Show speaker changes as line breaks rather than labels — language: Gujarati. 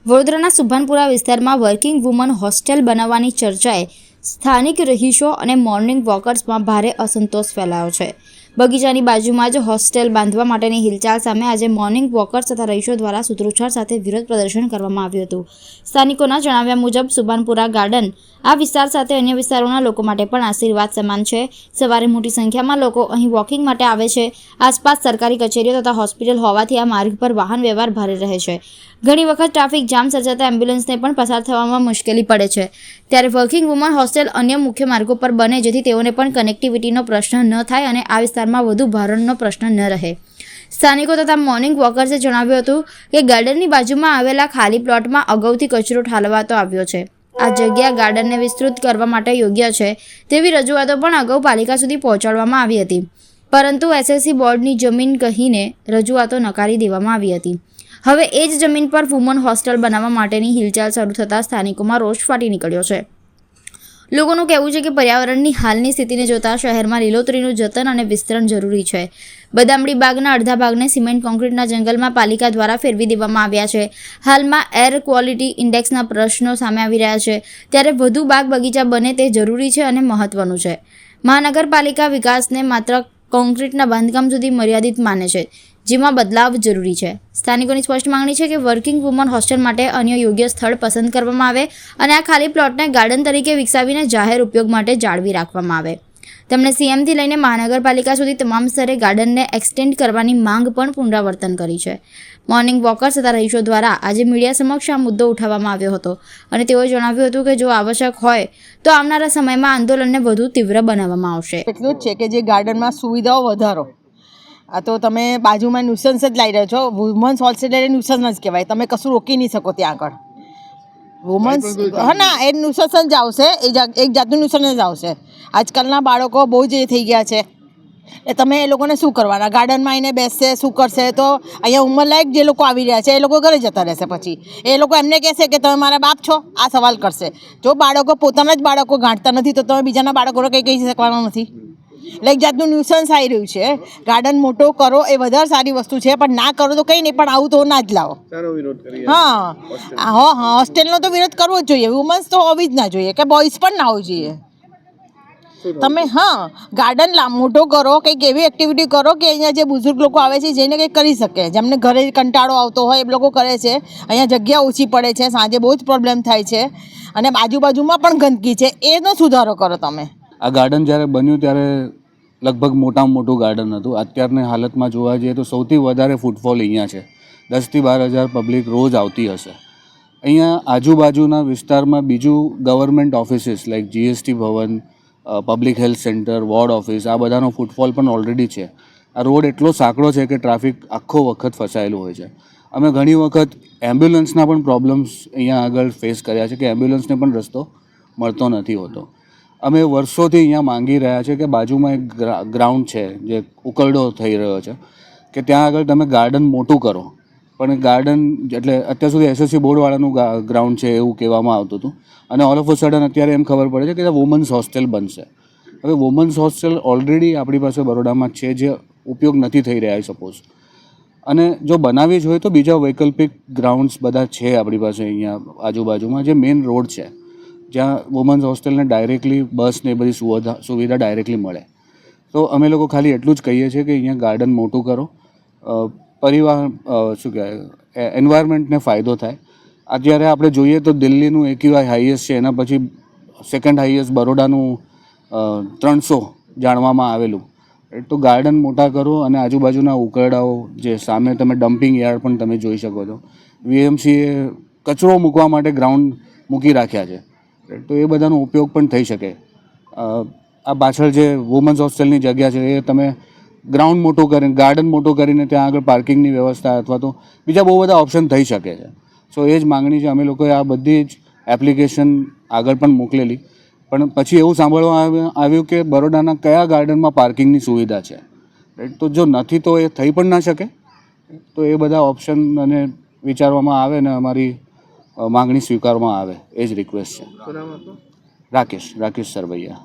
વડોદરાના સુભાનપુરા વિસ્તારમાં વર્કિંગ વુમન હોસ્ટેલ બનાવવાની ચર્ચાએ સ્થાનિક રહીશો અને મોર્નિંગ વોકર્સમાં ભારે અસંતોષ ફેલાયો છે. બગીચાની બાજુમાં જ હોસ્ટેલ બાંધવા માટેની હિલચાલ સામે આજે મોર્નિંગ વોકર્સ તથા રહીશો દ્વારા સૂત્રોચ્ચાર સાથે વિરોધ પ્રદર્શન કરવામાં આવ્યું હતું. સ્થાનિકોના જણાવ્યા મુજબ સુભાનપુરા ગાર્ડન આ વિસ્તાર સાથે અન્ય વિસ્તારોના લોકો માટે પણ આશીર્વાદ સમાન છે. સવારે મોટી સંખ્યામાં લોકો અહીં વોકિંગ માટે આવે છે. આસપાસ સરકારી કચેરીઓ તથા હોસ્પિટલ હોવાથી આ માર્ગ પર વાહન વ્યવહાર ભારે રહે છે. ઘણી વખત ટ્રાફિક જામ સર્જાતા એમ્બ્યુલન્સને પણ પસાર થવામાં મુશ્કેલી પડે છે. ત્યારે વર્કિંગ વુમન હોસ્ટેલ અન્ય મુખ્ય માર્ગો પર બને જેથી તેઓને પણ કનેક્ટિવિટીનો પ્રશ્ન ન થાય અને આ વિસ્તારમાં વધુ ભારણનો પ્રશ્ન ન રહે. સ્થાનિકો તથા મોર્નિંગ વોકર્સે જણાવ્યું હતું કે ગાર્ડનની બાજુમાં આવેલા ખાલી પ્લોટમાં અગાઉથી કચરો ઠાલવાતો આવ્યો છે. આ જગ્યા ગાર્ડનને વિસ્તૃત કરવા માટે યોગ્ય છે તેવી રજૂઆતો પણ અગાઉ પાલિકા સુધી પહોંચાડવામાં આવી હતી, પરંતુ એસએસસી બોર્ડની જમીન કહીને રજૂઆતો નકારી દેવામાં આવી હતી. હવે એ જ જમીન પર વુમન હોસ્ટેલ બનાવવા માટેની હિલચાલ શરૂ થતાં સ્થાનિકોમાં રોષ ફાટી નીકળ્યો છે. લોકોનું કહેવું છે કે પર્યાવરણની હાલની સ્થિતિને જોતા શહેરમાં લીલોતરીનું જતન અને વિસ્તરણ જરૂરી છે. બદામડી બાગના અડધા ભાગને સિમેન્ટ કોન્ક્રીટના જંગલમાં પાલિકા દ્વારા ફેરવી દેવામાં આવ્યા છે. હાલમાં એર ક્વોલિટી ઇન્ડેક્સના પ્રશ્નો સામે આવી રહ્યા છે, ત્યારે વધુ બાગ બગીચા બને તે જરૂરી છે અને મહત્વનું છે. મહાનગરપાલિકા વિકાસને માત્ર કોન્ક્રીટના બાંધકામ સુધી મર્યાદિત માને છે, જેમાં બદલાવ જરૂરી છે. સ્થાનિકોની સ્પષ્ટ માંગણી છે કે વર્કિંગ વુમન હોસ્ટેલ માટે અન્ય યોગ્ય સ્થળ પસંદ કરવામાં આવે અને આ ખાલી પ્લોટને ગાર્ડન તરીકે વિકસાવીને જાહેર ઉપયોગ માટે જાળવી રાખવામાં આવે. તેમણે સીએમથી લઈને મહાનગરપાલિકા સુધી તમામ સ્તરે ગાર્ડનને એક્સટેન્ડ કરવાની માંગ પણ પુનરાવર્તન કરી છે. મોર્નિંગ વોકર્સ તથા રહીશો દ્વારા આજે મીડિયા સમક્ષ આ મુદ્દો ઉઠાવવામાં આવ્યો હતો અને તેઓએ જણાવ્યું હતું કે જો આવશ્યક હોય તો આવનારા સમયમાં આંદોલનને વધુ તીવ્ર બનાવવામાં આવશે.
એટલું જ છે કે જે ગાર્ડનમાં સુવિધાઓ વધારો. આ તો તમે બાજુમાં ન્યુસન્સ જ લાવી રહ્યા છો. વુમન્સ હોસ્ટેલ એટલે ન્યુસન્સ જ કહેવાય. તમે કશું રોકી નહીં શકો ત્યાં આગળ. વુમન્સ હા ના એ ન્યુસન્સ જ આવશે, એક જાતનું ન્યુસન્સ જ આવશે. આજકાલના બાળકો બહુ જ એ થઈ ગયા છે. એ તમે એ લોકોને શું કરવાના? ગાર્ડનમાં આવીને બેસશે, શું કરશે? તો અહીંયા ઉંમરલાયક જે લોકો આવી રહ્યા છે એ લોકો ઘરે જતા રહેશે. પછી એ લોકો એમને કહેશે કે તમે મારા બાપ છો, આ સવાલ કરશે. જો બાળકો પોતાના જ બાળકો ગાંઠતા નથી તો તમે બીજાના બાળકોને કંઈ કહી શકવાના નથી. એટલે એક જાતનું ન્યુસન્સ આવી રહ્યું છે. ગાર્ડન મોટો કરો એ વધારે સારી વસ્તુ છે, પણ ના કરો તો કંઈ નહીં, પણ આવું તો ના જ લાવો. હા, હોસ્ટેલનો તો વિરોધ કરવો જ જોઈએ. વુમન્સ તો હોવી જ ના જોઈએ, કે બોಯ್સ પણ ના હોવું જોઈએ. તમે ગાર્ડન મોટો કરો, કંઈક એવી એક્ટિવિટી કરો કે અહીંયા જે બુઝુર્ગ લોકો આવે છે જેને કંઈક કરી શકે. જેમને ઘરે કંટાળો આવતો હોય એ લોકો કરે છે. અહીંયા જગ્યા ઓછી પડે છે, સાંજે બહુ જ પ્રોબ્લેમ થાય છે અને બાજુમાં પણ ગંદકી છે. એનો સુધારો કરો તમે.
આ ગાર્ડન જ્યારે બન્યું ત્યારે લગભગ મોટામાં મોટું ગાર્ડન હતું. અત્યારની હાલતમાં જોવા જઈએ તો સૌથી વધારે ફૂટફોલ અહીંયા છે. 10,000 થી 12,000 પબ્લિક રોજ આવતી હશે. અહીંયા આજુબાજુના વિસ્તારમાં બીજું ગવર્મેન્ટ ઓફિસીસ લાઈક જીએસટી ભવન, public health centre, ward office, આ બધાનો ફૂટફોલ પણ ઓલરેડી છે. આ રોડ એટલો સાંકડો છે કે ટ્રાફિક આખો વખત ફસાયેલું હોય છે. અમે ઘણી વખત એમ્બ્યુલન્સના પણ પ્રોબ્લેમ્સ અહીંયા આગળ ફેસ કર્યા છે કે એમ્બ્યુલન્સને પણ રસ્તો મળતો નથી હોતો. અમે વર્ષોથી અહીંયા માંગી રહ્યા છે કે બાજુમાં એક ગ્રાઉન્ડ છે જે ઉકરડો થઈ રહ્યો છે કે ત્યાં આગળ તમે ગાર્ડન મોટું કરો. પણ ગાર્ડન એટલે અત્યાર સુધી એસએસસી બોર્ડવાળાનું ગ્રાઉન્ડ છે એવું કહેવામાં આવતું હતું અને ઓલ ઓફ અ સડન અત્યારે એમ ખબર પડે છે કે વુમન્સ હોસ્ટેલ બનશે. હવે વુમન્સ હોસ્ટેલ ઓલરેડી આપણી પાસે બરોડામાં છે જે ઉપયોગ નથી થઈ રહ્યા સપોઝ, અને જો બનાવવી જ હોય તો બીજા વૈકલ્પિક ગ્રાઉન્ડ્સ બધા છે આપણી પાસે અહીંયા આજુબાજુમાં, જે મેઇન રોડ છે જ્યાં વુમન્સ હોસ્ટેલને ડાયરેક્ટલી બસ ને એ બધી સુવિધા ડાયરેક્ટલી મળે. તો અમે લોકો ખાલી એટલું જ કહીએ છીએ કે અહીંયા ગાર્ડન મોટું કરો, પરિવાર શું કહેવાય એન્વાયરમેન્ટને ફાયદો થાય. અત્યારે આપણે જોઈએ તો દિલ્હીનું AQI હાઈએસ્ટ છે, એના પછી સેકન્ડ હાઈએસ્ટ બરોડાનું 300 જાણવામાં આવેલું. તો ગાર્ડન મોટા કરો અને આજુબાજુના ઉકરડાઓ, જે સામે તમે ડમ્પિંગ યાર્ડ પણ તમે જોઈ શકો છો. VMCએ કચરો મૂકવા માટે ગ્રાઉન્ડ મૂકી રાખ્યા છે, તો એ બધાનો ઉપયોગ પણ થઈ શકે. આ પાછળ જે વુમન્સ હોસ્ટેલની જગ્યા છે એ તમે ગ્રાઉન્ડ મોટું કરીને, ગાર્ડન મોટું કરીને ત્યાં આગળ પાર્કિંગની વ્યવસ્થા અથવા તો બીજા બહુ બધા ઓપ્શન થઈ શકે છે. સો એ જ માંગણી છે. અમે લોકોએ આ બધી જ એપ્લિકેશન આગળ પણ મોકલેલી, પણ પછી એવું સાંભળવા આવ્યું કે બરોડાના કયા ગાર્ડનમાં પાર્કિંગની સુવિધા છે. તો જો નથી તો એ થઈ પણ ના શકે. તો એ બધા ઓપ્શન અને વિચારવામાં આવે ને અમારી માંગણી સ્વીકારવામાં આવે, એ જ રિક્વેસ્ટ છે. રાકેશ સરવૈયા.